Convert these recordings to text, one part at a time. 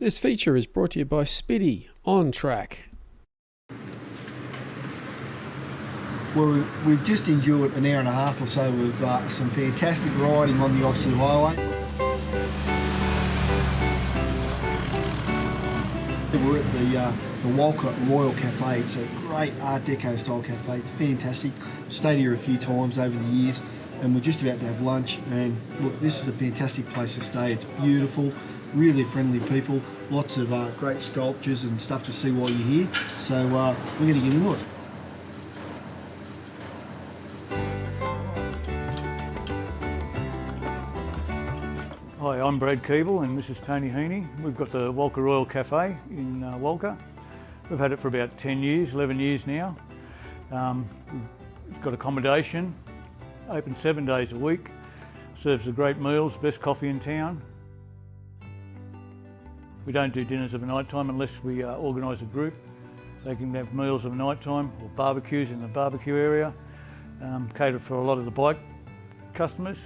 This feature is brought to you by Spitty, On Track. Well, we've just endured an hour and a half or so of some fantastic riding on the Oxley Highway. We're at the Walcha Royal Café. It's a great Art Deco style cafe. It's fantastic. Stayed here a few times over the years, and we're just about to have lunch. And look, this is a fantastic place to stay. It's beautiful, really friendly people, lots of great sculptures and stuff to see while you're here. So we're going to get into it. Hi, I'm Brad Keeble and this is Toni. We've got the Walcha Royal Café in Walcha. We've had it for about 10 years, 11 years now. We've got accommodation, open 7 days a week, serves the great meals, best coffee in town. We don't do dinners of a night time unless we organise a group. They can have meals of a night time or barbecues in the barbecue area. Catered for a lot of the bike customers,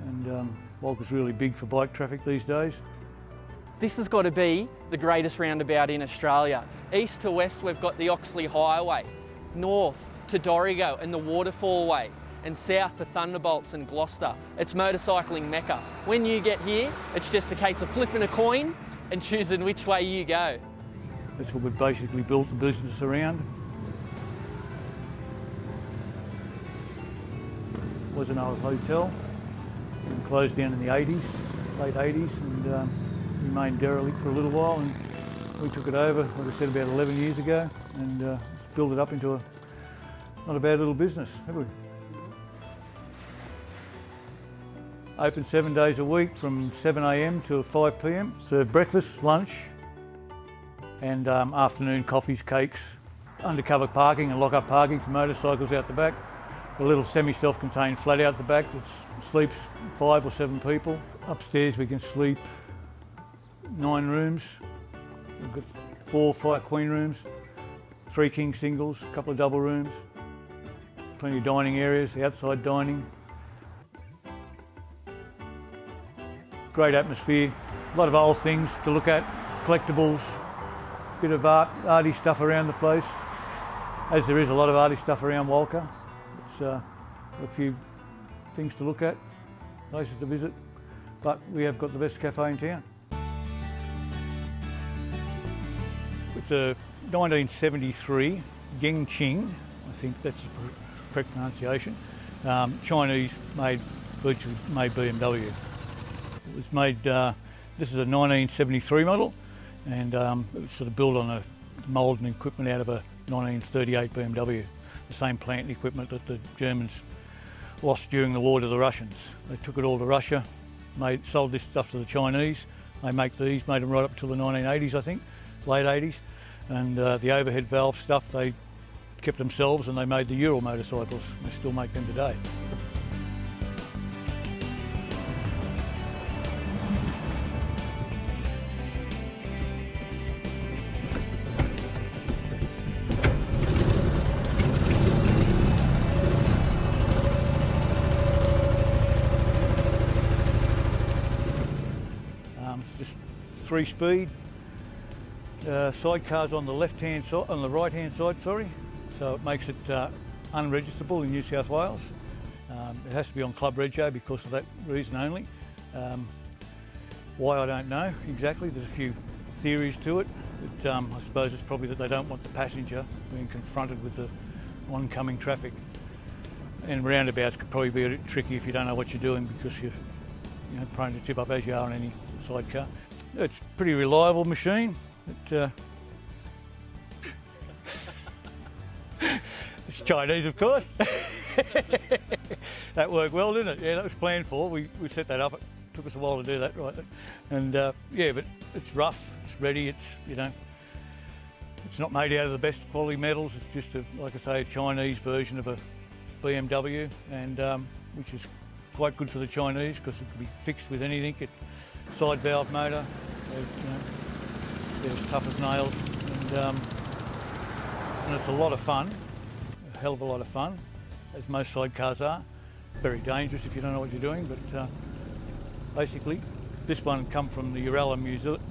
and Walcha's really big for bike traffic these days. This has got to be the greatest roundabout in Australia. East to west we've got the Oxley Highway, north to Dorrigo and the Waterfall Way, and south to Thunderbolts and Gloucester. It's motorcycling mecca. When you get here, it's just a case of flipping a coin and choosing which way you go. That's what we've basically built the business around. Was an old hotel. It closed down in the 80s, late 80s, and remained derelict for a little while, and we took it over, like I said, about 11 years ago, and built it up into not a bad little business, have we? Open 7 days a week from 7 a.m. to 5 p.m. Serve breakfast, lunch, and afternoon coffees, cakes, undercover parking and lock-up parking for motorcycles out the back. A little semi-self-contained flat out the back that sleeps 5 or 7 people. Upstairs we can sleep 9 rooms. We've got 4 fire queen rooms, 3 king singles, a couple of double rooms. Plenty of dining areas, outside dining. Great atmosphere, a lot of old things to look at, collectibles, bit of arty stuff around the place, as there is a lot of arty stuff around Walcha. It's a few things to look at, places to visit, but we have got the best cafe in town. It's a 1973 Gengqing, I think that's the correct pronunciation, Chinese made BMW. It was made, this is a 1973 model, and it was sort of built on a mould and equipment out of a 1938 BMW. The same plant and equipment that the Germans lost during the war to the Russians. They took it all to Russia, sold this stuff to the Chinese. They make these, made them right up until the 1980s, I think, late 80s. And the overhead valve stuff they kept themselves, and they made the Ural motorcycles. They still make them today. Just 3-speed. Sidecars on the left-hand side, on the right-hand side, sorry. So it makes it unregisterable in New South Wales. It has to be on Club Rego because of that reason only. Why, I don't know exactly. There's a few theories to it. But, I suppose it's probably that they don't want the passenger being confronted with the oncoming traffic. And roundabouts could probably be a bit tricky if you don't know what you're doing, because you're prone to tip up, as you are on any sidecar. It's a pretty reliable machine. It's Chinese, of course. That worked well, didn't it? Yeah, that was planned for. We set that up. It took us a while to do that, right? And yeah, but it's rough. It's ready. It's not made out of the best quality metals. It's just like I say, a Chinese version of a BMW, and which is quite good for the Chinese because it can be fixed with anything. Side valve motor. They're as tough as nails, and it's a lot of fun, a hell of a lot of fun, as most sidecars are. Very dangerous if you don't know what you're doing, but basically This one come from the Uralla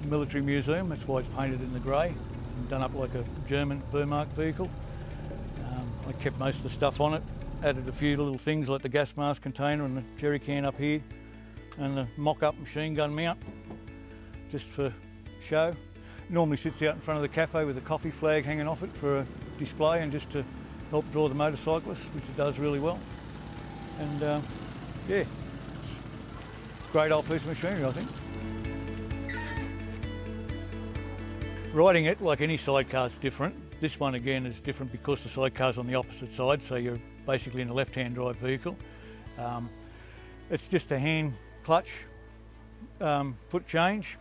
Military Museum, that's why it's painted in the grey and done up like a German Wehrmacht vehicle. I kept most of the stuff on it, added a few little things like the gas mask container and the jerry can up here and the mock-up machine gun mount, just for show. It normally sits out in front of the cafe with a coffee flag hanging off it for a display and just to help draw the motorcyclists, which it does really well. And yeah, it's a great old piece of machinery, I think. Riding it, like any sidecar, is different. This one again is different because the sidecar's on the opposite side, so you're basically in a left-hand drive vehicle. It's just a hand clutch, foot change,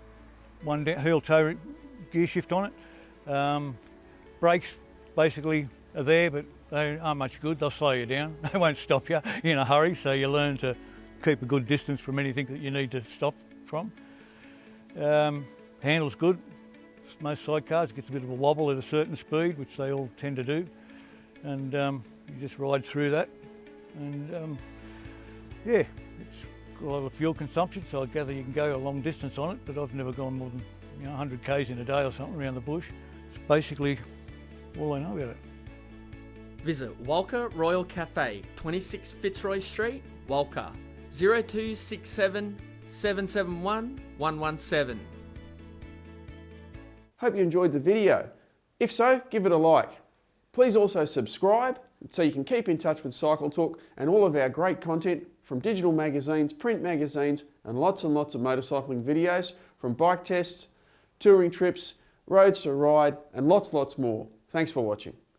one heel toe gear shift on it. Brakes basically are there, but they aren't much good. They'll slow you down. They won't stop you in a hurry, so you learn to keep a good distance from anything that you need to stop from. Handle's good. Most sidecars, it gets a bit of a wobble at a certain speed, which they all tend to do, and you just ride through that. And yeah, it's got a lot of fuel consumption, so I gather you can go a long distance on it, but I've never gone more than 100 k's in a day or something around the bush. It's basically all I know about it. Visit Walcha Royal Café, 26 Fitzroy Street, Walcha, 0267 771 117. Hope you enjoyed the video. If so, give it a like. Please also subscribe so you can keep in touch with Cycle Talk and all of our great content from digital magazines, print magazines, and lots of motorcycling videos, from bike tests, touring trips, roads to ride, and lots more. Thanks for watching.